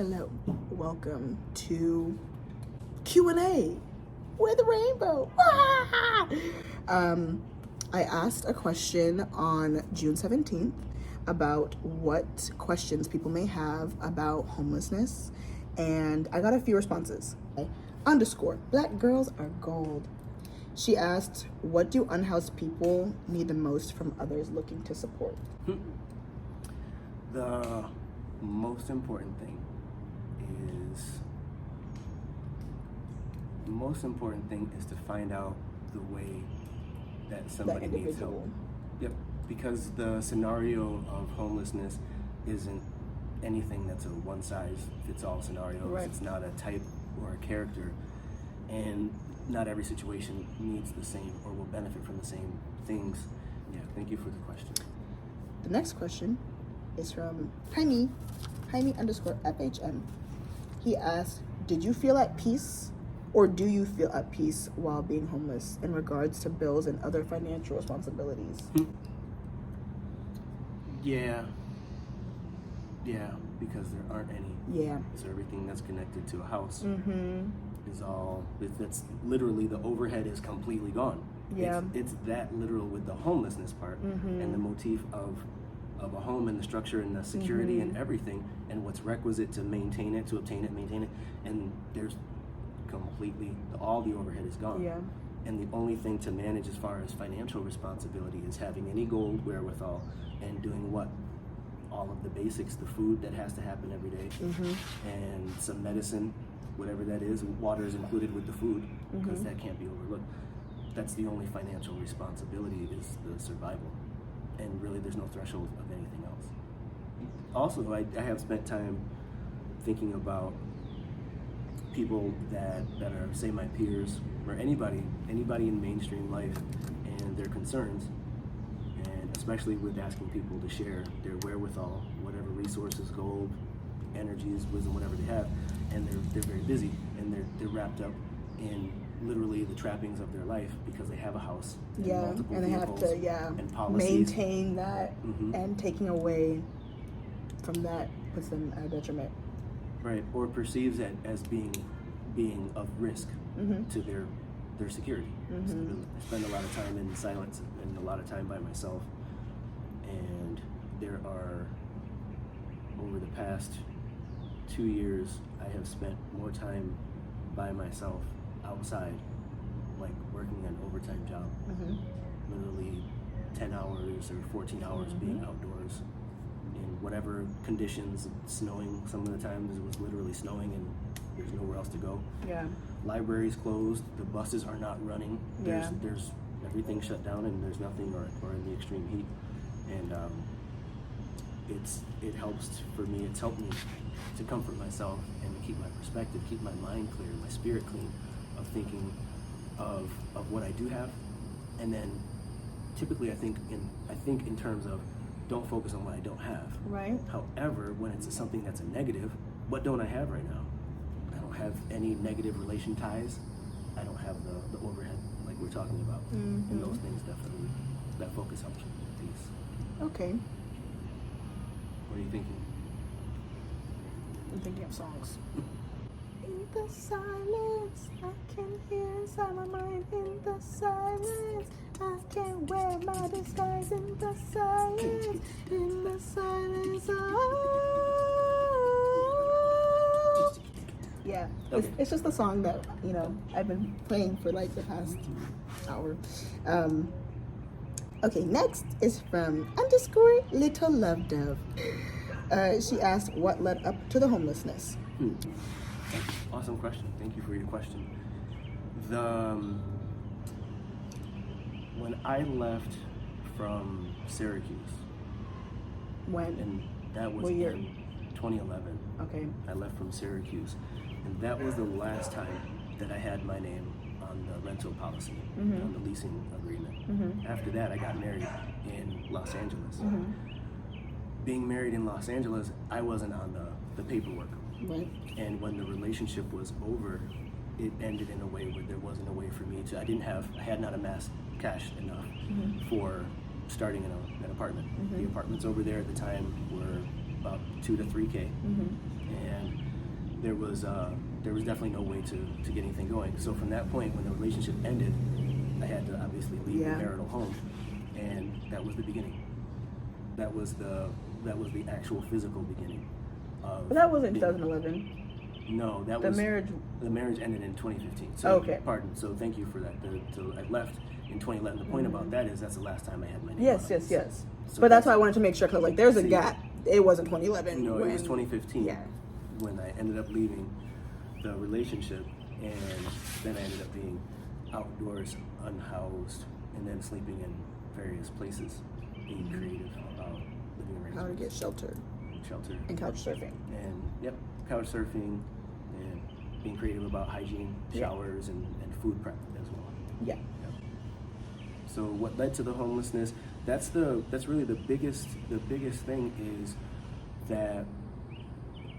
Hello, welcome to Q&A with the rainbow. I asked a question on June 17th about what questions people may have about homelessness, and I got a few responses. Black girls are gold. She asked, what do unhoused people need the most from others looking to support? The most important thing is to find out the way that somebody needs help. Yep, because the scenario of homelessness isn't anything that's a one-size-fits-all scenario. Right. It's not a type or a character, and not every situation needs the same or will benefit from the same things. Yeah, thank you for the question. The next question is from Jaime_FHM. He asked, did you feel at peace, or do you feel at peace while being homeless in regards to bills and other financial responsibilities? Yeah, because there aren't any. Yeah. So everything that's connected to a house Mm-hmm. is all, that's literally, the overhead is completely gone. Yeah. It's that literal with the homelessness part Mm-hmm. and the motif of a home and the structure and the security Mm-hmm. and everything and what's requisite to maintain it, to obtain it, maintain it. And there's completely, all the overhead is gone. Yeah. And the only thing to manage as far as financial responsibility is having any gold wherewithal and doing what? All of the basics, the food that has to happen every day, Mm-hmm. and some medicine, whatever that is. Water is included with the food because Mm-hmm. that can't be overlooked. That's the only financial responsibility, is the survival. And really there's no threshold of anything else. Also, I have spent time thinking about people that are, say, my peers, or anybody in mainstream life and their concerns, and especially with asking people to share their wherewithal, whatever resources, gold, energies, wisdom, whatever they have, and they're very busy, and they're wrapped up in literally the trappings of their life because they have a house, and Yeah, multiple and they have vehicles, to and policies. maintain that, Mhm. and taking away from that puts them at a detriment. Right, or perceives it as being of risk Mm-hmm. to their security. Mhm. So I spend a lot of time in silence and a lot of time by myself, and there are, over the past 2 years, I have spent more time by myself outside, like working an overtime job, Mm-hmm. literally 10 hours or 14 hours being outdoors in whatever conditions, snowing. Some of the times it was literally snowing and there's nowhere else to go. Yeah. Libraries closed, the buses are not running, Yeah. there's everything shut down, and there's nothing, or in the extreme heat. And it helps for me, it's helped me to comfort myself and to keep my perspective, keep my mind clear, my spirit clean, of thinking of what I do have. And then typically I think in terms of, don't focus on what I don't have. Right. However, when it's something that's a negative, what don't I have right now? I don't have any negative relation ties. I don't have the overhead like we're talking about. Mm-hmm. And those things definitely, that focus helps me with peace. Okay. What are you thinking? I'm thinking of songs. In the silence, I can hear inside my mind. In the silence, I can wear my disguise. In the silence, in the silence, yeah. Okay. It's just a song that, I've been playing for like the past hour. Okay, next is from _Little Love Dove. She asked, what led up to the homelessness? Awesome question. Thank you for your question. When I left from Syracuse, When? and that was What year? in 2011. Okay. I left from Syracuse, and that was the last time that I had my name on the rental policy, Mhm. on the leasing agreement. Mhm. After that, I got married in Los Angeles. Mhm. Being married in Los Angeles, I wasn't on the paperwork. Right. And when the relationship was over, it ended in a way where there wasn't a way for me to, I had not amassed cash enough Mhm. for starting an apartment. Mhm. The apartments over there at the time were about $2 to $3K. Mhm. And there was definitely no way to get anything going. So from that point, when the relationship ended, I had to obviously leave Yeah. the marital home, and that was the beginning. That was the actual physical beginning. But that wasn't 2011. No, that The was marriage. the marriage ended in 2015. So, Okay. Pardon. So thank you for that. So I left in 2011. The point about that is that's the last time I had my name Yes, on yes, it. yes. So But that's why I wanted to make sure, because like there's a See. gap. It wasn't 2011. No, when, it was 2015 Yeah. when I ended up leaving the relationship, and then I ended up being outdoors, unhoused, and then sleeping in various places, being creative about living arrangements. How to get shelter shelter and couch surfing. and couch surfing and being creative about hygiene, Yeah. showers, and food prep as well. Yeah. So what led to the homelessness? That's really the biggest thing is that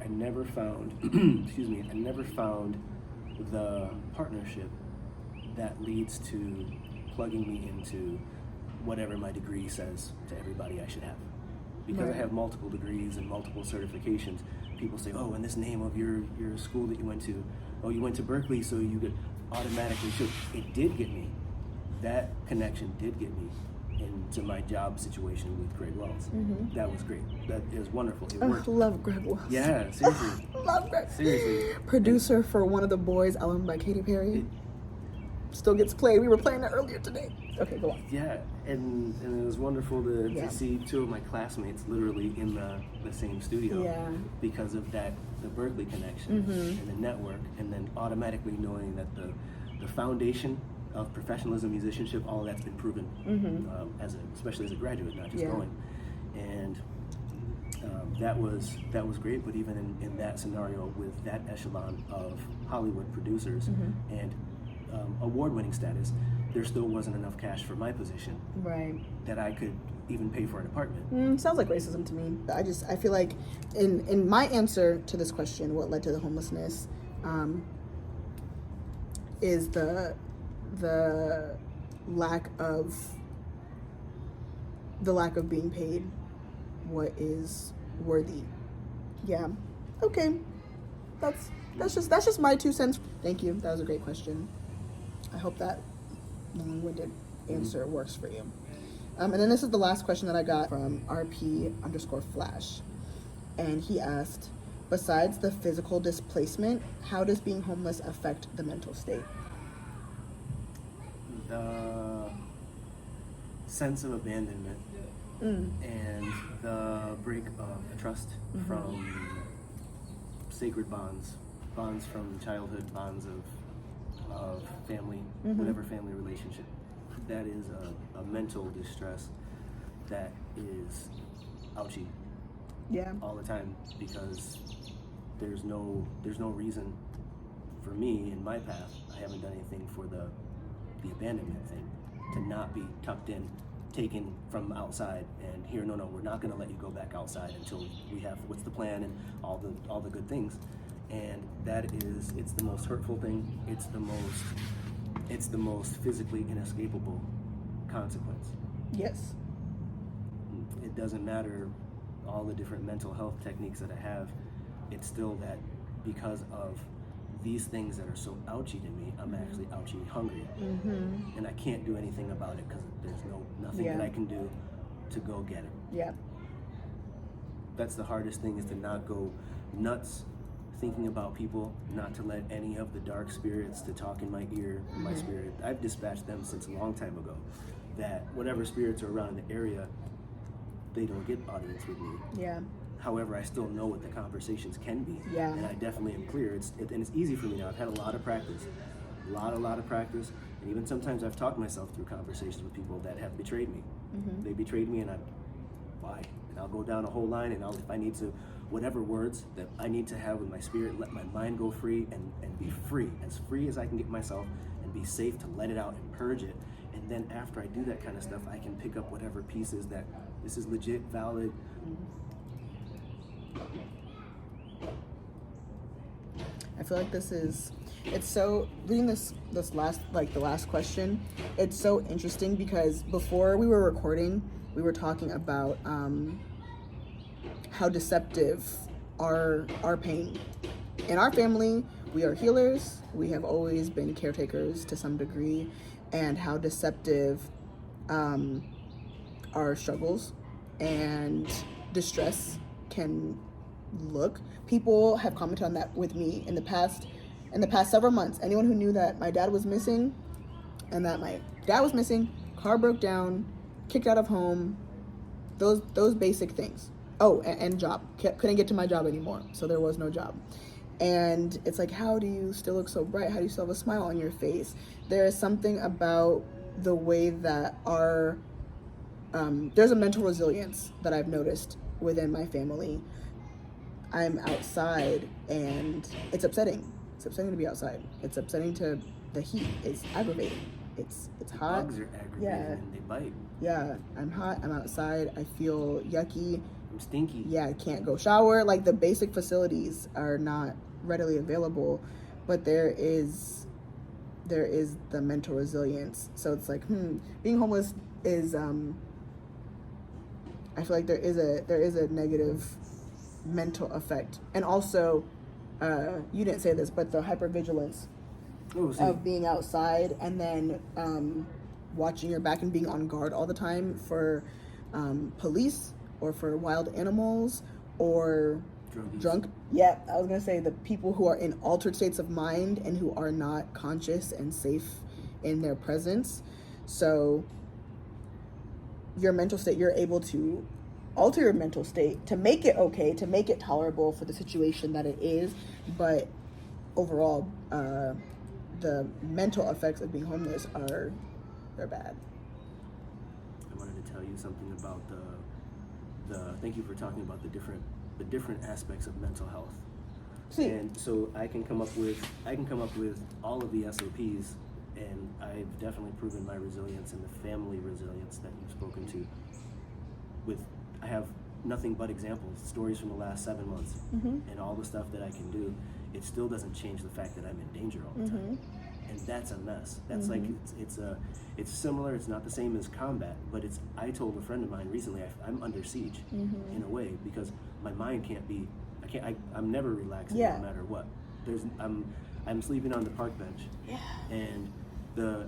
I never found I never found the partnership that leads to plugging me into whatever my degree says to everybody I should have. Because Right. I have multiple degrees and multiple certifications, people say, oh, in this name of your school that you went to, oh, you went to Berkeley, so you get automatically should. It did get me. That connection did get me into my job situation with Greg Wells. Mhm. That was great. That is wonderful. It I worked. love Greg Wells. Yeah, seriously. Love Greg. Seriously. Producer for One of the Boys album by Katy Perry. It- Still gets played. We were playing it earlier today. Okay, go on. Yeah, and it was wonderful to Yeah. see two of my classmates literally in the same studio Yeah. because of that, the Berkeley connection Mhm. and the network, and then automatically knowing that the foundation of professionalism, musicianship, all of that's been proven, Mhm. especially as a graduate, not just Yeah. going. And that was great, but even in that scenario with that echelon of Hollywood producers Mhm. and award-winning status, there still wasn't enough cash for my position Right. that I could even pay for an apartment. Sounds like racism to me. I feel like in my answer to this question, what led to the homelessness, is the lack of being paid what is worthy. Yeah. Okay. That's just my 2 cents. Thank you. That was a great question. I hope that long-winded answer works for you. And then this is the last question that I got from RP_Flash. And he asked, besides the physical displacement, how does being homeless affect the mental state? The sense of abandonment and the break of the trust from sacred bonds from childhood, bonds of family, whatever family relationship. That is a mental distress that is ouchy Yeah. all the time, because there's no reason for me in my path. I haven't done anything for the abandonment thing, to not be tucked in, taken from outside, and here, no, we're not going to let you go back outside until we have what's the plan and all the good things. And it's the most hurtful thing. It's the most physically inescapable consequence. Yes. It doesn't matter all the different mental health techniques that I have. It's still that because of these things that are so ouchy to me, I'm actually ouchy hungry, and I can't do anything about it because there's nothing that I can do to go get it. Yeah. That's the hardest thing, is to not go nuts thinking about people, not to let any of the dark spirits to talk in my ear, in my spirit. I've dispatched them since a long time ago, that whatever spirits are around the area, they don't get audience with me. Yeah. However, I still know what the conversations can be. Yeah. And I definitely am clear. And it's easy for me now. I've had a lot of practice. A lot of practice. And even sometimes I've talked myself through conversations with people that have betrayed me. They betrayed me, and why? And I'll go down a whole line, and if I need to, whatever words that I need to have with my spirit, let my mind go free and be free as I can get myself, and be safe to let it out and purge it. And then after I do that kind of stuff, I can pick up whatever pieces that this is legit, valid. I feel like it's so, reading this last, like the last question, it's so interesting because before we were recording, we were talking about how deceptive our pain in our family, we are healers. We have always been caretakers to some degree, and how deceptive our struggles and distress can look. People have commented on that with me in the past several months. Anyone who knew that my dad was missing, car broke down, kicked out of home, those basic things. Oh, and job. Couldn't get to my job anymore, so there was no job. And it's like, how do you still look so bright? How do you still have a smile on your face? There is something about the way that there's a mental resilience that I've noticed within my family. I'm outside and it's upsetting. It's upsetting to be outside. It's upsetting the heat is aggravating. It's hot. Bugs are aggravating and they bite. Yeah, I'm hot. I'm outside. I feel yucky. I'm stinky. Yeah, I can't go shower. Like, the basic facilities are not readily available, but there is the mental resilience. So it's like, being homeless is I feel like there is a negative mental effect, and also you didn't say this, but the hypervigilance of being outside and then watching your back and being on guard all the time for police or for wild animals or drunk. Yeah, I was gonna say the people who are in altered states of mind and who are not conscious and safe in their presence. So your mental state, you're able to alter your mental state to make it okay, to make it tolerable for the situation that it is. But overall, the mental effects of being homeless they're bad. I wanted to tell you something about the thank you for talking about the different aspects of mental health. See. And so I can come up with all of the SOPs, and I've definitely proven my resilience and the family resilience that you've spoken to. I have nothing but examples, stories from the last 7 months, and all the stuff that I can do. It still doesn't change the fact that I'm in danger all the time, and that's a mess. That's like it's similar. It's not the same as combat, but I told a friend of mine recently, I'm under siege in a way, because my mind I'm never relaxing no matter what. I'm sleeping on the park bench, and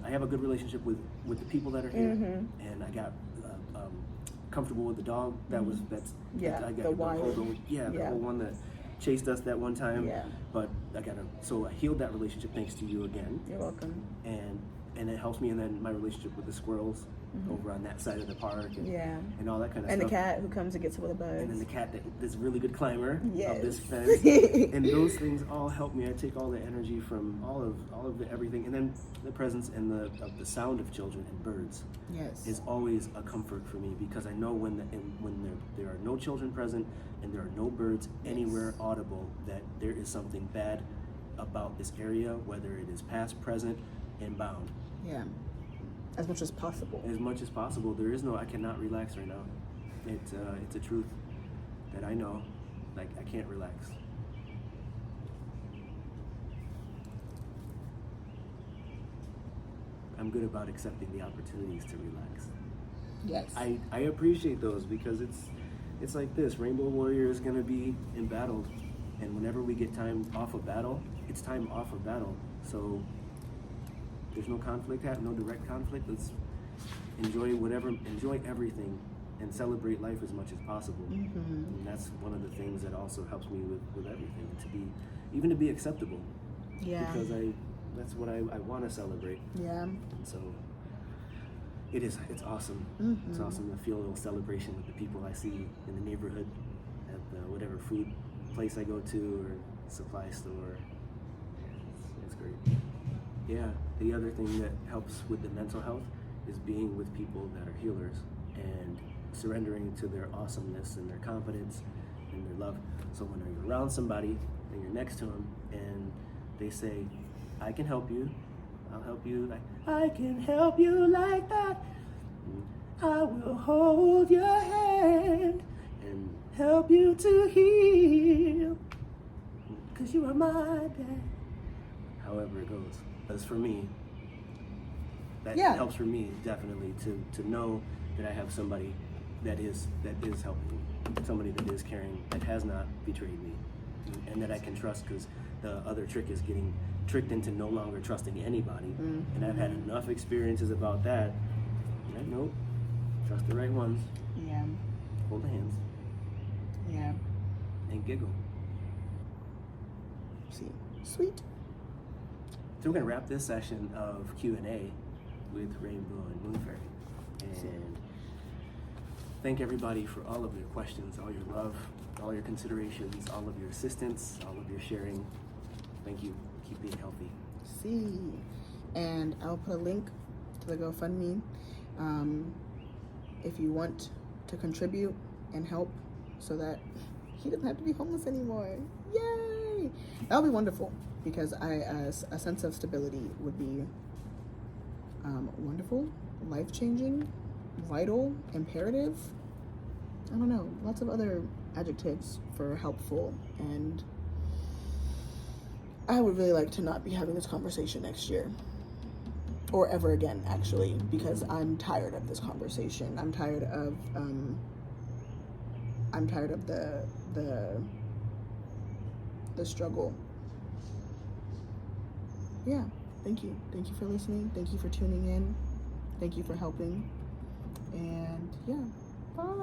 I have a good relationship with the people that are here, and I got comfortable with the dog I got the wild, the whole one that chased us that one time. But so I healed that relationship thanks to you again. You're welcome. And it helps me, and then my relationship with the squirrels over on that side of the park, and all that kind of stuff. And the cat who comes and gets with the bugs. And then the cat that's a really good climber of this fence. And those things all help me. I take all the energy from all of the everything, and then the presence and the sound of children and birds is always a comfort for me, because I know when there are no children present and there are no birds anywhere audible, that there is something bad about this area, whether it is past, present, and bound. Yeah. As much as possible. As much as possible. I cannot relax right now. It's a truth that I know. Like, I can't relax. I'm good about accepting the opportunities to relax. Yes. I appreciate those, because it's like this. Rainbow Warrior is going to be embattled, and whenever we get time off of battle, it's time off of battle. So there's no conflict, no direct conflict. Let's enjoy everything, and celebrate life as much as possible. And that's one of the things that also helps me with everything, to be acceptable. Yeah. Because that's what I want to celebrate. Yeah. And so it's awesome. It's awesome to feel a little celebration with the people I see in the neighborhood, at whatever food place I go to or supply store. It's great. Yeah, the other thing that helps with the mental health is being with people that are healers and surrendering to their awesomeness and their confidence and their love. So when you're around somebody and you're next to them and they say, I can help you, I'll help you, I can help you like that, I will hold your hand and help you to heal, 'cause you are my dad. However it goes. As for me, that helps for me definitely to know that I have somebody that is helping me, somebody that is caring, that has not betrayed me, and that I can trust, because the other trick is getting tricked into no longer trusting anybody. And I've had enough experiences about that. Like, nope, trust the right ones, Yeah. hold the hands, Yeah. and giggle. See. Sweet. So we're gonna wrap this session of Q&A with Rainbow and Moon Fairy, and thank everybody for all of your questions, all your love, all your considerations, all of your assistance, all of your sharing. Thank you. Keep being healthy. See. And I'll put a link to the GoFundMe. If you want to contribute and help so that he doesn't have to be homeless anymore. Yay! That would be wonderful, because a sense of stability would be wonderful, life-changing, vital, imperative. I don't know, lots of other adjectives for helpful, and I would really like to not be having this conversation next year. Or ever again, actually, because I'm tired of this conversation. I'm tired of the struggle. Yeah, thank you. Thank you for listening. Thank you for tuning in. Thank you for helping. And yeah, bye.